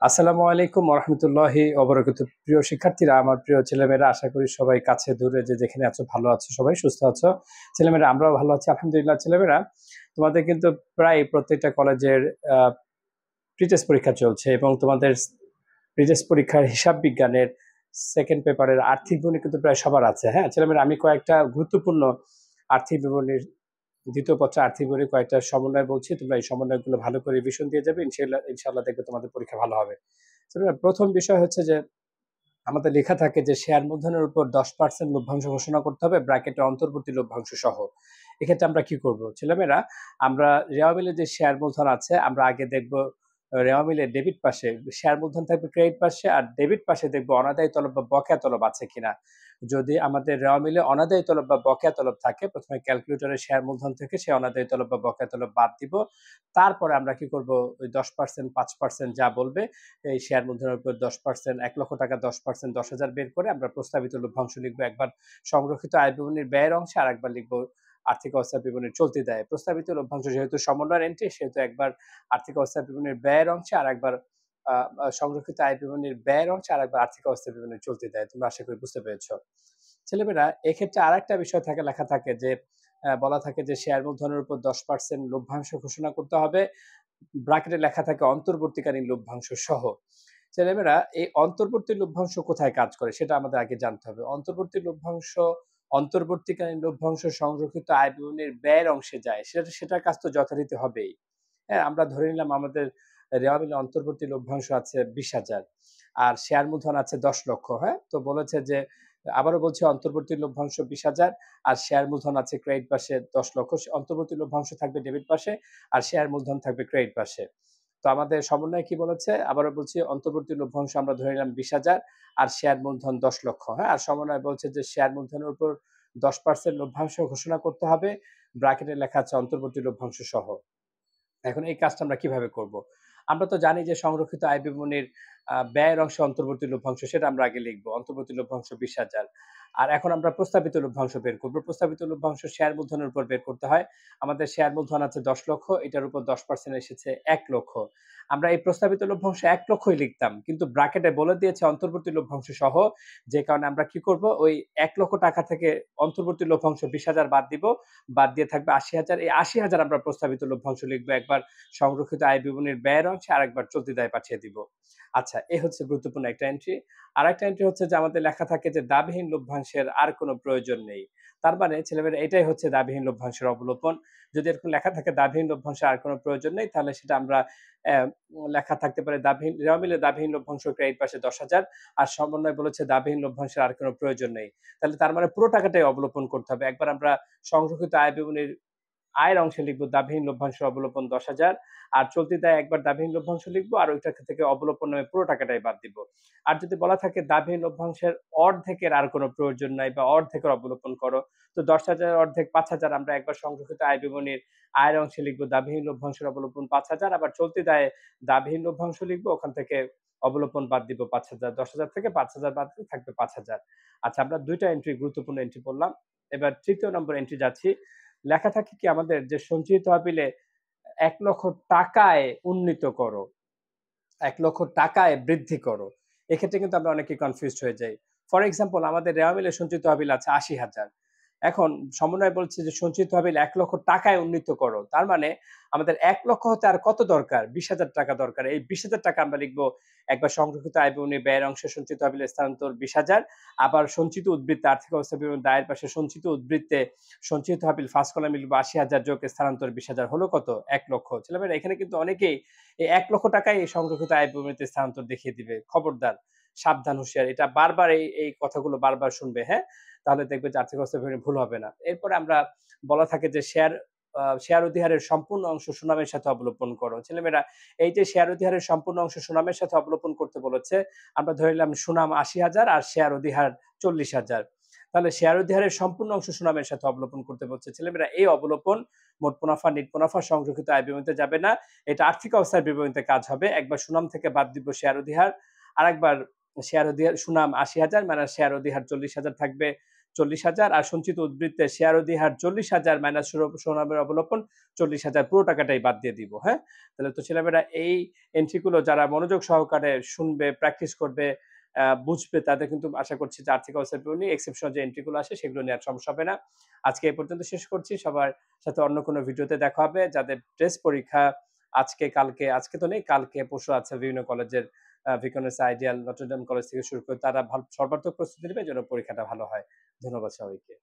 আসসালামু আলাইকুম ওরহমতুল্লাহি ওবরাকাতু। প্রিয় শিক্ষার্থীরা, আমার প্রিয় ছেলেমেয়েরা, আশা করি সবাই কাছে দূরে যে যেখানে আছো ভালো আছো, সবাই সুস্থ আছো। ছেলেমেয়েরা, আমরাও ভালো আছি আলহামদুলিল্লাহ। ছেলেমেয়েরা, তোমাদের কিন্তু প্রায় প্রত্যেকটা কলেজের প্রিটেস্ট পরীক্ষা চলছে এবং তোমাদের প্রিটেস্ট পরীক্ষার হিসাব বিজ্ঞানের সেকেন্ড পেপারের আর্থিক বিবরণী কিন্তু প্রায় সবার আছে। হ্যাঁ ছেলেমেয়েরা, আমি কয়েকটা গুরুত্বপূর্ণ আর্থিক বিবরণীর দ্বিতীয় পত্র আর্থিক বিবরণী কয়েকটা সমন্বয় বলছি, তোমরা এই সমন্বয়গুলো ভালো করে রিভিশন দিয়ে যাবে, ইনশাআল্লাহ ইনশাআল্লাহ দেখবে তোমাদের পরীক্ষা ভালো হবে। প্রথম বিষয় হচ্ছে যে আমাদের লেখা থাকে যে শেয়ার মূলধনের উপর 10% লভ্যাংশ ঘোষণা করতে হবে, ব্র্যাকেটে অন্তর্বর্তী লভ্যাংশ সহ। এক্ষেত্রে আমরা কি করব ছেলেমেয়েরা? আমরা রেওয়া মিলের যে শেয়ার মূলধন আছে, আমরা আগে দেখব রেওয়া মিলের ডেবিট পাশে শেয়ার মূলধন থাকবে ক্রেডিট পাশে, আর ডেবিট পাশে দেখব অনাদায়ী তলব বা বকেয়া তলব আছে কিনা। যদি আমাদের রেওয়া মিলে অনাদায়ী তলব বা বকেয়া তলব থাকে, প্রথমে ক্যালকুলেটরে শেয়ার মূলধন থেকে সে অনাদায়ী তলব বা বকেয়া তলব বাদ দিব। তারপরে আমরা কি করব, ওই 10% 5% যা বলবে এই শেয়ার মূলধনের উপর 10%, 1 লক্ষ টাকা 10%, 10,000 বের করে আমরা প্রস্তাবিত লভ্যাংশ লিখবো একবার সংরক্ষিত আয় বিবরণীর ব্যয়ের অংশে, আর একবার লিখবো আর্থিক অবস্থা বিবরণীর চলতি দায়ে। প্রস্তাবিত লভ্যাংশ যেহেতু সমন্বয়ের এন্ট্রি, সেহেতু একবার আর্থিক অবস্থা বিবরণীর ব্যয়ের অংশে, আর একবার সংরক্ষিত আয় বিবরণীর ব্যয়ের অংশে, আর একবার আর্থিক অবস্থা বিবরণীর চলতি দায়ে। তোমরা আশা করি বুঝতে পেরেছো। ছেলেমেয়েরা, এক্ষেত্রে আরেকটা বিষয় থাকে, লেখা থাকে যে বলা থাকে যে শেয়ার মূলধনের উপর 10% লভ্যাংশ ঘোষণা করতে হবে, ব্র্যাকেটে লেখা থাকে অন্তর্বর্তীকালীন লভ্যাংশ সহ। ছেলেমেয়েরা, এই অন্তর্বর্তী লভ্যাংশ কোথায় কাজ করে সেটা আমাদের আগে জানতে হবে। অন্তর্বর্তী লভ্যাংশ অন্তর্বর্তীকালীন লভ্যাংশ সংরক্ষিত আয় বিবরণীর ব্যয়ের অংশে যায়, সেটার কাজ তো যথারীতি হবেই। হ্যাঁ, আমরা ধরে নিলাম আমাদের রেওয়া মিলে অন্তর্বর্তী লভ্যাংশ আছে 20,000 আর শেয়ার মূলধন আছে 10 লক্ষ। হ্যাঁ, তো বলেছে যে আবারও বলছি, অন্তর্বর্তী লভ্যাংশ 20,000 আর শেয়ার মূলধন আছে ক্রেডিট পাশে 10 লক্ষ। অন্তর্বর্তী লভ্যাংশ থাকবে ডেবিট পাশে আর শেয়ার মূলধন থাকবে ক্রেডিট পাশে। তো আমাদের সমন্বয় কি বলেছে? আবারও বলছি, অন্তর্বর্তী লভ্যাংশ আমরা ধরে নিলাম 20,000 আর শেয়ার মূলধন 10 লক্ষ। হ্যাঁ, আর সমন্বয় বলছে যে শেয়ার মূলধনের উপর 10% লভ্যাংশ ঘোষণা করতে হবে, ব্র্যাকেটে লেখা আছে অন্তর্বর্তী লভ্যাংশ সহ। এখন এই কাজটা আমরা কিভাবে করব? আমরা তো জানি যে সংরক্ষিত আয় বিবরণীর ব্যয়ের অংশে অন্তর্বর্তী লভ্যাংশ, সেটা আমরা আগে লিখব। অন্তর্বর্তী লভ্যাংশ 20,000। আর এখন আমরা প্রস্তাবিত লভ্যাংশ বের করব। প্রস্তাবিত লভ্যাংশ শেয়ার মূলধনের উপর বের করতে হয়। আমাদের শেয়ার মূলধন আছে 10 লক্ষ, এটার উপর 10% এসেছে 1 লক্ষ। আমরা এই প্রস্তাবিত লভ্যাংশ 1 লক্ষই লিখতাম। কিন্তু ব্র্যাকেটে বলে দিয়েছে অন্তর্বর্তী লভ্যাংশ সহ। যে কারণে আমরা কি করব? ওই 1 লক্ষ টাকা থেকে অন্তর্বর্তী লভ্যাংশ 20,000 বাদ দিব। বাদ দিয়ে থাকবে 80,000। এই 80,000 আমরা প্রস্তাবিত লভ্যাংশ লিখব, একবার সংরক্ষিত আয় বিবরণীর ব্যয়ের অংশে, আরেকবার চলতি দায়ে পাঠিয়ে দিব। আচ্ছা, এ হচ্ছে গুরুত্বপূর্ণ একটা এন্ট্রি। আরেকটা এন্ট্রি হচ্ছে যে আমাদের লেখা থাকে যে দাবিহীন লভ্যাংশের আর কোনো প্রয়োজন নেই। তার মানে ছেলেমেয়েরা, এটাই হচ্ছে দাবিহীন লভ্যাংশের অবলোপন। যদি এরকম লেখা থাকে দাবিহীন লভ্যাংশের আর কোনো প্রয়োজন নেই, তাহলে সেটা আমরা লেখা থাকতে পারে দাবিহীন, রেওয়া মিলে দাবিহীন লভ্যাংশ ক্রেডিট পাশে 10,000 আর সমন্বয় বলেছে দাবিহীন লভ্যাংশের আর কোনো প্রয়োজন নেই। তাহলে তার মানে পুরো টাকাটাই অবলোপন করতে হবে। একবার আমরা সংরক্ষিত আয় বিবরণীর আয়ের অংশে লিখবো দাবিহীন লভ্যাংশের অবলোপন 10,000 আর চলতি দায়ে একবার দাবিহীন লভ্যাংশ লিখবো, আর ওইটা থেকে অবলোপন নামে পুরো টাকাটাই বাদ দিব। আর যদি বলা থাকে দাবিহীন লভ্যাংশের অর্ধেকের আর কোনো প্রয়োজন নাই বা অর্ধেকের অবলোপন করো, তো 10,000 অর্ধেক 5,000 আমরা একবার সংরক্ষিত আয় বিবরণীর আয়ের অংশে লিখবো দাবিহীন লভ্যাংশের অবলোপন 5,000, আবার চলতি দায়ে দাবিহীন লভ্যাংশ লিখবো, ওখান থেকে অবলোপন বাদ দিব 5,000। 10,000 থেকে 5,000 বাদ দিলে থাকবে 5,000। আচ্ছা, আমরা ২ টা এন্ট্রি, গুরুত্বপূর্ণ এন্ট্রি পড়লাম। এবার ৩য় নম্বর এন্ট্রি যাচ্ছি। লেখা থাকে কি আমাদের যে সঞ্চিত তহবিলে ১ লক্ষ টাকায় উন্নীত করো, ১ লক্ষ টাকায় বৃদ্ধি করো। এক্ষেত্রে কিন্তু আমরা অনেকেই কনফিউজড হয়ে যাই। ফর এক্সাম্পল, আমাদের রেওয়া মিলে সঞ্চিত তহবিল আছে ৮০,০০০। এখন সমন্বয় বলছে যে সঞ্চিত তহবিল ১ লক্ষ টাকায় উন্নীত করো। তার মানে আমাদের ১ লক্ষ হতে আর কত দরকার? ২০,০০০ টাকা দরকার। এই ২০,০০০ টাকা আমরা লিখবো একবার সংরক্ষিত আয় বিবরণী ব্যয়ের অংশে সঞ্চিত তহবিলে স্থানান্তর ২০,০০০, আবার সঞ্চিত উদ্বৃত্তে আর্থিক অবস্থা বিবরণী দায়ের পাশে সঞ্চিত উদ্বৃত্তে সঞ্চিত তহবিল ফার্স্ট কলামে লিখবো ৮০,০০০ যোগ স্থানান্তর ২০,০০০ হলো কত? ১ লক্ষ। ছেলেমেয়েরা, এখানে কিন্তু অনেকেই এই ১ লক্ষ টাকায় এই সংরক্ষিত আয় বিবরণীতে স্থানান্তর দেখিয়ে দিবে। খবরদার, সাবধান, হুঁশিয়ার। এটা বারবার এই কথাগুলো বারবার শুনবে, হ্যাঁ? তাহলে দেখবে যে আর্থিক অবস্থা বিবরণী ভুল হবে না। এরপরে আমরা বলা থাকে যে শেয়ার অধিহারের সম্পূর্ণ অংশ সুনামের সাথে অবলোপন করো। ছেলেমেয়েরা, এই যে শেয়ার অধিহারের সম্পূর্ণ অংশ সুনামের সাথে অবলোপন করতে বলেছে, আমরা ধরে নিলাম সুনাম ৮০,০০০ আর শেয়ার অধিহার ৪০,০০০। তাহলে শেয়ার অধিহারের সম্পূর্ণ অংশ সুনামের সাথে অবলোপন করতে বলছে। ছেলেমেয়েরা, এই অবলোপন মোট মুনাফা, নিট মুনাফা সংরক্ষিত আয় বিবরণীতে যাবে না। এটা আর্থিক অবস্থার বিবরণীতে কাজ হবে। একবার সুনাম থেকে বাদ দিব শেয়ার অধিহার, আরেকবার শেয়ার অধিহার সুনাম ৮০,০০০ মানে শেয়ার অধিহার ৪০,০০০ থাকবে। 40,000 আর সঞ্চিত উদ্বৃত্তে শেয়ার অধিহার 40,000 মাইনাস সুনামের অবলম্বন 40,000 পুরো টাকাটাই বাদ দিয়ে দিব। হ্যাঁ? তাহলে তো ছেলেমেয়েরা এই এন্ট্রিগুলো যারা মনোযোগ সহকারে শুনবে, প্র্যাকটিস করবে, বুঝবে তাদের কিন্তু আশা করছি যে আর্থিক অবস্থার নিয়ে এক্সেপশনাল যে এন্ট্রিগুলো আসে সেগুলো নিয়ে আর সমস্যা হবে না। আজকে এই পর্যন্ত শেষ করছি। সবার সাথে অন্য কোনো ভিডিওতে দেখা হবে। যাদের টেস্ট পরীক্ষা আজকে, কালকে, আজকে তো নেই, কালকে, পরশু আছে বিভিন্ন কলেজের ভিকনেস, আইডিয়াল, নটরডেম কলেজ থেকে শুরু করে তারা সর্বাত্মক প্রস্তুতি নেবে যেন পরীক্ষাটা ভালো হয়। ধন্যবাদ সবাইকে।